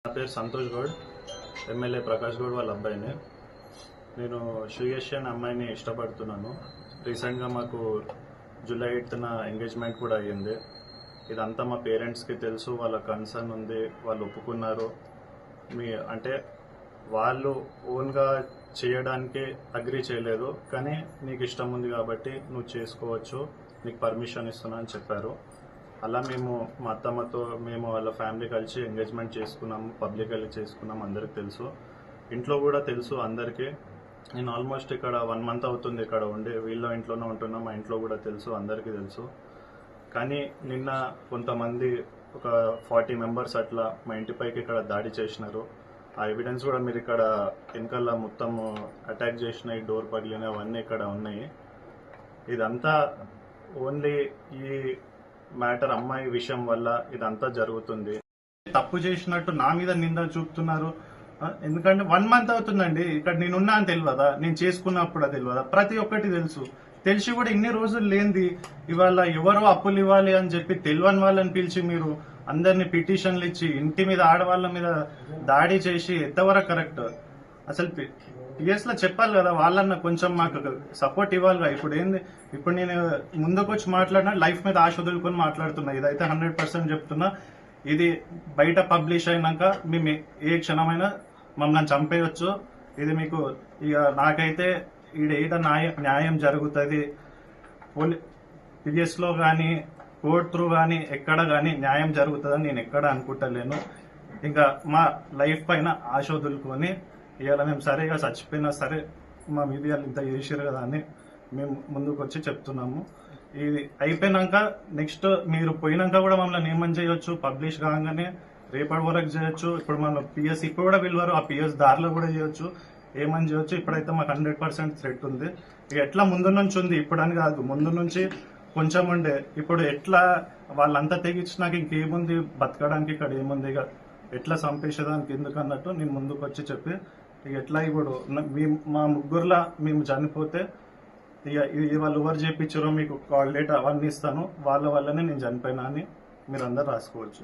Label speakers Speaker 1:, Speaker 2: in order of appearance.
Speaker 1: నా పేరు సంతోష్ గౌడ్, ఎమ్మెల్యే ప్రకాష్ గౌడ్ వాళ్ళ అబ్బాయిని. నేను శ్రీయశ్రీ అనే అమ్మాయిని ఇష్టపడుతున్నాను. రీసెంట్గా మాకు జూలై 8న ఎంగేజ్మెంట్ కూడా అయ్యింది. ఇదంతా మా పేరెంట్స్కి తెలుసు, వాళ్ళ కన్సర్న్ ఉంది, వాళ్ళు ఒప్పుకున్నారు. అంటే వాళ్ళు ఓన్గా చేయడానికి అగ్రీ చేయలేదు, కానీ నీకు ఇష్టం ఉంది కాబట్టి నువ్వు చేసుకోవచ్చు, నీకు పర్మిషన్ ఇస్తున్నా అని చెప్పారు. అలా మేము మా అత్తమ్మతో మేము వాళ్ళ ఫ్యామిలీ కలిసి ఎంగేజ్మెంట్ చేసుకున్నాము, పబ్లికల్లీ చేసుకున్నాము, అందరికి తెలుసు, ఇంట్లో కూడా తెలుసు అందరికీ. నేను ఆల్మోస్ట్ ఇక్కడ 1 month అవుతుంది ఇక్కడ ఉండి, వీళ్ళ ఇంట్లోనే ఉంటున్నాం, మా ఇంట్లో కూడా తెలుసు, అందరికీ తెలుసు. కానీ నిన్న కొంతమంది ఒక 40 members అట్లా మా ఇంటిపైకి ఇక్కడ దాడి చేసినారు. ఆ ఎవిడెన్స్ కూడా మీరు ఇక్కడ వెనకాల మొత్తం అటాక్ చేసినాయి, డోర్ పగిలినాయి, అవన్నీ ఇక్కడ ఉన్నాయి. ఇదంతా ఓన్లీ ఈ మ్యాటర్ అమ్మాయి విషయం వల్ల ఇదంతా జరుగుతుంది. తప్పు చేసినట్టు నా మీద నింద చూపుతున్నారు. ఎందుకంటే 1 month అవుతుందండి ఇక్కడ నేనున్నా అని తెలియదా, నేను చేసుకున్నప్పుడు తెలియదా, ప్రతి ఒక్కటి తెలుసు. తెలిసి కూడా ఇన్ని రోజులు లేనిది ఇవాళ ఎవరో అప్పులు ఇవ్వాలి అని చెప్పి తెలియని వాళ్ళని పిలిచి మీరు అందరినీ పిటిషన్లు ఇచ్చి ఇంటి మీద ఆడవాళ్ళ మీద దాడి చేసి ఎంతవరకు కరెక్ట్? అసలు పిఎస్ లో చెప్పాలి కదా, వాళ్ళన్న కొంచెం మాకు సపోర్ట్ ఇవ్వాలిగా. ఇప్పుడు నేను ముందుకు వచ్చి మాట్లాడినా లైఫ్ మీద ఆశ వదులుకొని మాట్లాడుతున్నా. ఇదైతే 100% చెప్తున్నా. ఇది బయట పబ్లిష్ అయినాక మేము ఏ క్షణమైనా మమ్మల్ని చంపేయచ్చు. ఇది మీకు ఇక నాకైతే ఈడ న్యాయం జరుగుతుంది. పిఎస్ లో కానీ కోర్ట్ త్రూ కానీ ఎక్కడ కానీ న్యాయం జరుగుతుందని నేను ఎక్కడ అనుకుంటలేను. ఇంకా మా లైఫ్ పైన ఆశ వదులుకొని ఇవాళ మేము సరేగా చచ్చిపోయినా సరే మా మీద ఇంత చేసారు కదా అని మేము ముందుకు వచ్చి చెప్తున్నాము. ఇది అయిపోయినాక నెక్స్ట్ మీరు పోయినాక కూడా మమ్మల్ని ఏమని చేయొచ్చు, పబ్లిష్ కాగానే రేపటి వరకు చేయొచ్చు. ఇప్పుడు మన పిఎస్ ఇప్పుడు కూడా పిలవరు, ఆ పిఎస్ దారిలో కూడా చేయొచ్చు, ఏమని చేయొచ్చు. ఇప్పుడైతే మాకు 100% థ్రెట్ ఉంది. ఇక ఎట్లా ముందు నుంచి ఉంది, ఇప్పుడు అని కాదు, ముందు నుంచి కొంచెం ఉండే. ఇప్పుడు ఎట్లా వాళ్ళంతా తెగించినాక ఇంకేముంది, బతకడానికి ఇక్కడ ఏముంది, ఇక ఎట్లా చంపేసేదానికి ఎందుకు అన్నట్టు నేను ముందుకు వచ్చి చెప్పి ఇక ఎట్లా ఇప్పుడు మా ముగ్గురులా మేము చనిపోతే ఇక వాళ్ళు ఎవరు చేయించారో మీకు కాల్ డేట్ అవన్నీ ఇస్తాను, వాళ్ళ వల్లనే నేను చనిపోయినా అని మీరు అందరు రాసుకోవచ్చు.